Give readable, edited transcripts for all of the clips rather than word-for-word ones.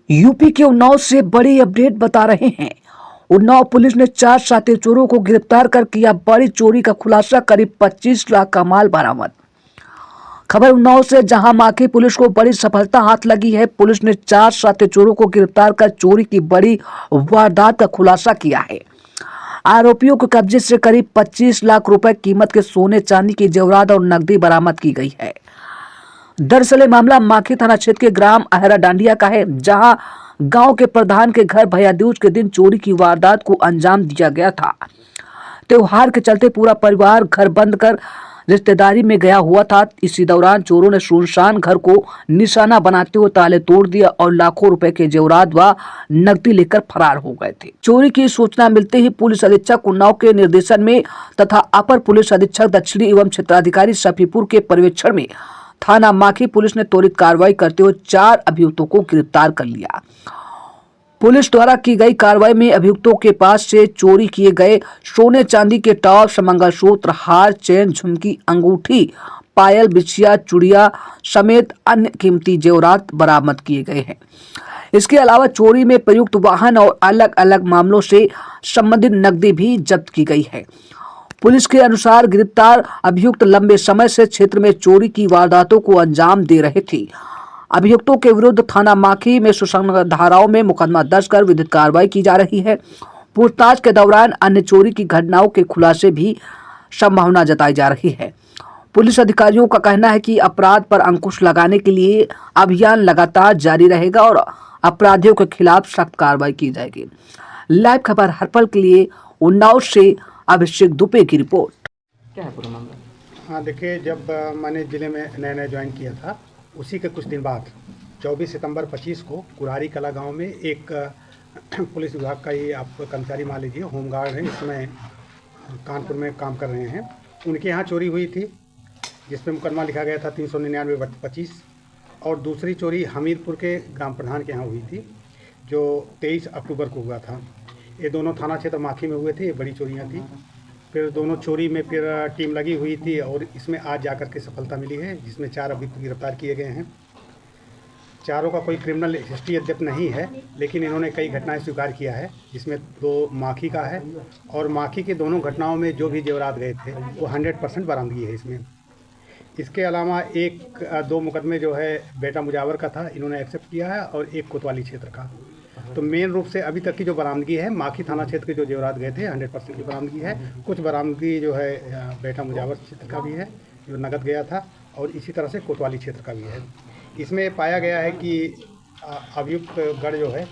UP के उन्नाव से बड़ी अपडेट बता रहे हैं। उन्नाव पुलिस ने 4 शातिर चोरों को गिरफ्तार कर किया बड़ी चोरी का खुलासा, करीब 25 लाख का माल बरामद। खबर उन्नाव से, जहां माखी पुलिस को बड़ी सफलता हाथ लगी है। पुलिस ने 4 शातिर चोरों को गिरफ्तार कर चोरी की बड़ी वारदात का खुलासा किया है। आरोपियों के कब्जे से करीब 25 लाख रुपए कीमत के सोने चांदी की जेवरात और नकदी बरामद की गई है। दरअसल मामला माखी थाना क्षेत्र के ग्राम अहरा डांडिया का है, जहां गांव के प्रधान के घर भैया दूज के दिन चोरी की वारदात को अंजाम दिया गया था। त्योहार के चलते पूरा परिवार घर बंद कर रिश्तेदारी में गया हुआ था। इसी दौरान चोरों ने सुनसान घर को निशाना बनाते हुए ताले तोड़ दिया और लाखों रुपए के जेवरात व नकदी लेकर फरार हो गए थे। चोरी की सूचना मिलते ही पुलिस अधीक्षक उन्नाव के निर्देशन में तथा अपर पुलिस अधीक्षक दक्षिणी एवं क्षेत्राधिकारी सफीपुर के पर्यवेक्षण में थाना माखी पुलिस ने त्वरित कार्रवाई करते हुए 4 अभियुक्तों को गिरफ्तार कर लिया। पुलिस द्वारा की गई कार्रवाई में अभियुक्तों के पास से चोरी किए गए सोने चांदी के टॉर्च, मंगलसूत्र, हार, चेन, झुमकी, अंगूठी, पायल, बिछिया, चूड़िया समेत अन्य कीमती जेवरात बरामद किए गए हैं। इसके अलावा चोरी में प्रयुक्त वाहन और अलग अलग मामलों से संबंधित नकदी भी जब्त की गई है। पुलिस के अनुसार गिरफ्तार अभियुक्त लंबे समय से क्षेत्र में चोरी की वारदातों को अंजाम दे रहे थे। अभियुक्तों के विरुद्ध थाना माखी में सुसंगत धाराओं में मुकदमा दर्ज कर विधिक कार्रवाई की जा रही है। पूछताछ के दौरान अन्य चोरी की घटनाओं के खुलासे भी संभावना जताई जा रही है। पुलिस अधिकारियों का कहना है कि अपराध पर अंकुश लगाने के लिए अभियान लगातार जारी रहेगा और अपराधियों के खिलाफ सख्त कार्रवाई की जाएगी। लाइव खबर हर पल के लिए उन्नाव से अभिषेक दुबे की रिपोर्ट। क्या है पूरा मामला? हाँ देखिए, जब मैंने ज़िले में नया ज्वाइन किया था, उसी के कुछ दिन बाद 24 सितंबर 25 को कुरारी कला गांव में एक पुलिस विभाग का ही आप कर्मचारी मान लीजिए, होमगार्ड है, इसमें कानपुर में काम कर रहे हैं। उनके यहाँ चोरी हुई थी, जिसमें मुकदमा लिखा गया था 399/25। और दूसरी चोरी हमीरपुर के ग्राम प्रधान के यहाँ हुई थी, जो 23 अक्टूबर को हुआ था। ये दोनों थाना क्षेत्र माखी में हुए थे, ये बड़ी चोरियाँ थी। फिर दोनों चोरी में फिर टीम लगी हुई थी और इसमें आज जाकर के सफलता मिली है, जिसमें 4 अभियुक्त गिरफ्तार किए गए हैं। चारों का कोई क्रिमिनल हिस्ट्री यद्यप नहीं है, लेकिन इन्होंने कई घटनाएं स्वीकार किया है, जिसमें 2 माखी का है। और माखी के दोनों घटनाओं में जो भी जेवरात गए थे वो 100% बरामदगी है इसमें। इसके अलावा 1-2 मुकदमे जो है बेटा मुजावर का था, इन्होंने एक्सेप्ट किया है, और एक कोतवाली क्षेत्र का। तो मेन रूप से अभी तक की जो बरामदगी है, माखी थाना क्षेत्र के जो जेवरात गए थे 100% की बरामदगी है। कुछ बरामदगी जो है बेटा मुजावर क्षेत्र का भी है, जो नगद गया था, और इसी तरह से कोतवाली क्षेत्र का भी है। इसमें पाया गया है कि अभियुक्त गढ़ जो है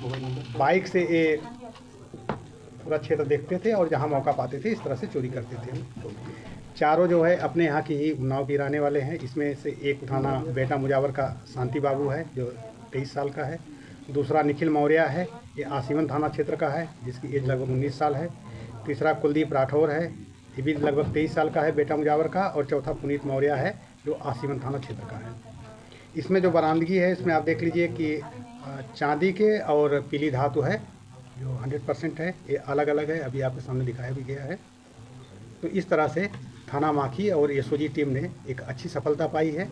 बाइक से ये पूरा क्षेत्र देखते थे और जहां मौका पाते थे इस तरह से चोरी करते थे। चारों जो है अपने यहाँ की ही उन्नाव के रहने वाले हैं। इसमें से एक थाना बेटा मुजावर का शांति बाबू है, जो 23 साल का है। दूसरा निखिल मौर्य है, ये आसीवन थाना क्षेत्र का है, जिसकी एज लगभग 19 साल है। तीसरा कुलदीप राठौर है, ये भी लगभग 23 साल का है, बेटा मुजावर का। और चौथा पुनीत मौर्य है, जो आसीवन थाना क्षेत्र का है। इसमें जो बरामदगी है, इसमें आप देख लीजिए कि चांदी के और पीली धातु है, जो 100% है। ये अलग अलग है, अभी आपके सामने दिखाया भी गया है। तो इस तरह से थाना माखी और एसओजी टीम ने एक अच्छी सफलता पाई है।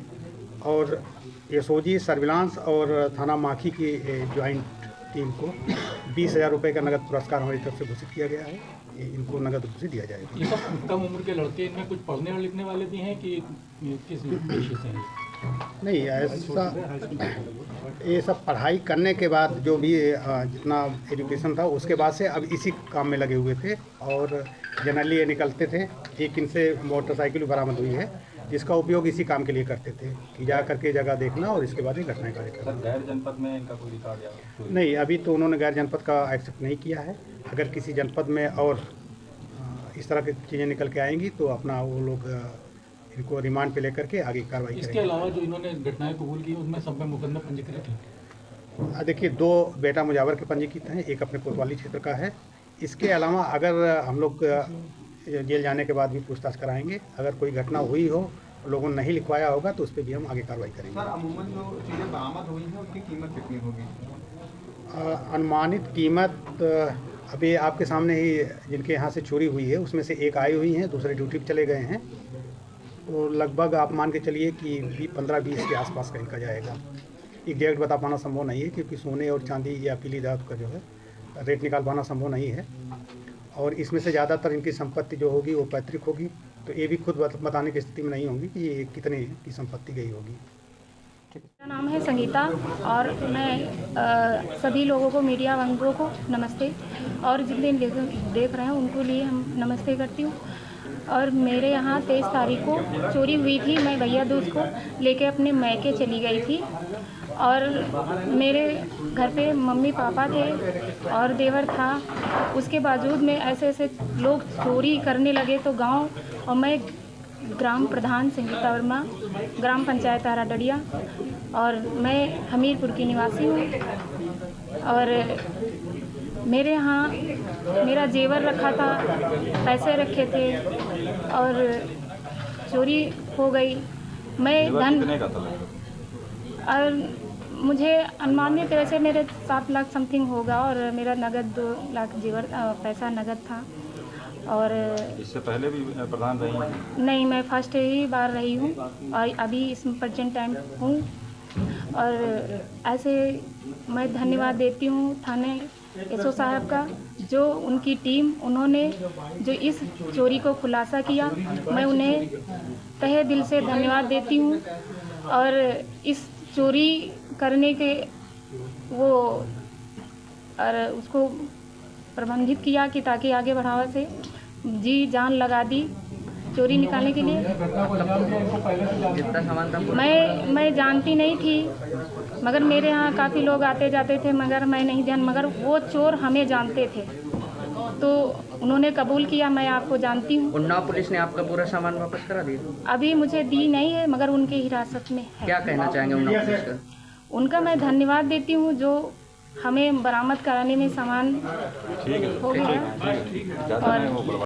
और एसओजी सर्विलांस और थाना माखी की ज्वाइंट टीम को 20,000 रुपये का नगद पुरस्कार हमारी तरफ से घोषित किया गया है। इनको नगद रूप दिया जाएगा। ये सब कम उम्र के लड़के, इनमें कुछ पढ़ने और लिखने वाले भी हैं कि किस पेशे से हैं? नहीं, ऐसा ये सब पढ़ाई करने के बाद जो भी जितना एजुकेशन था उसके बाद से अब इसी काम में लगे हुए थे। और जनरली ये निकलते थे। एक इनसे मोटरसाइकिल बरामद हुई है, जिसका उपयोग इसी काम के लिए करते थे कि जा करके जगह देखना और इसके बाद ही घटनाएं करना। गैर जनपद में इनका कोई रिकॉर्ड? नहीं, अभी तो उन्होंने गैर जनपद का एक्सेप्ट नहीं किया है। अगर किसी जनपद में और इस तरह की चीज़ें निकल के आएंगी तो अपना वो लोग इनको रिमांड पे लेकर के आगे कार्रवाई करेंगे। इसके अलावा जो इन्होंने घटनाएं कबूल की, उनमें सब में मुकदमा पंजीकृत है? देखिए, 2 बेटा मुजावर के पंजीकृत हैं, एक अपने कोतवाली क्षेत्र का है। इसके अलावा अगर हम लोग जेल जाने के बाद भी पूछताछ कराएंगे, अगर कोई घटना हुई हो, लोगों ने नहीं लिखवाया होगा, तो उस पर भी हम आगे कार्रवाई करेंगे। सर, अमूमन जो चीज़ें बरामद हुई हैं उनकी कीमत कितनी होगी? अनुमानित कीमत अभी आपके सामने ही जिनके यहाँ से चोरी हुई है उसमें से एक आई हुई हैं, दूसरे ड्यूटी पर चले गए हैं। तो लगभग आप मान के चलिए कि 15-20 के आसपास का इनका जाएगा। एग्जैक्ट बता पाना संभव नहीं है, क्योंकि सोने और चांदी या पीली धातु का जो है रेट निकाल पाना संभव नहीं है। और इसमें से ज़्यादातर इनकी संपत्ति जो होगी वो पैतृक होगी, तो ये भी खुद बताने की स्थिति में नहीं होंगी कि ये कितने की संपत्ति गई होगी। मेरा नाम है संगीता और मैं सभी लोगों को, मीडिया बंधुओं को नमस्ते, और जितने देख रहे हैं उनको लिए हम नमस्ते करती हूँ। और मेरे यहाँ 23 तारीख को चोरी हुई थी। मैं भैया दूज को लेके अपने मैके चली गई थी और मेरे घर पे मम्मी पापा थे और देवर था। उसके बावजूद में ऐसे लोग चोरी करने लगे तो गांव, और मैं ग्राम प्रधान संगीता वर्मा, ग्राम पंचायत आराडडिया, और मैं हमीरपुर की निवासी हूँ। और मेरे यहाँ मेरा जेवर रखा था, पैसे रखे थे और चोरी हो गई। मैं धन और मुझे अनुमानित वैसे मेरे 7 लाख समथिंग होगा और मेरा नगद 2 लाख जेवर पैसा नगद था। और इससे पहले भी प्रधान रही हैं? नहीं, मैं फर्स्ट ही बार रही हूँ और अभी इस प्रेजेंट टाइम हूँ। और ऐसे मैं धन्यवाद देती हूँ थाने एसओ साहब का, जो उनकी टीम, उन्होंने जो इस चोरी को खुलासा किया, मैं उन्हें तहे दिल से धन्यवाद देती हूँ। और इस चोरी करने के वो और उसको प्रबंधित किया कि ताकि आगे बढ़ावा से जी जान लगा दी चोरी निकालने के लिए। जितना सामान था मैं जानती नहीं थी, मगर मेरे यहाँ काफ़ी लोग आते जाते थे, मगर मैं नहीं ध्यान, मगर वो चोर हमें जानते थे तो उन्होंने कबूल किया मैं आपको जानती हूँ। उन्नाव पुलिस ने आपका पूरा सामान वापस करा दिया? अभी मुझे दी नहीं है, मगर उनके हिरासत में है। क्या कहना चाहेंगे उन्नाव पुलिस का? उनका मैं धन्यवाद देती हूँ जो हमें बरामद कराने में सामान हो गया। और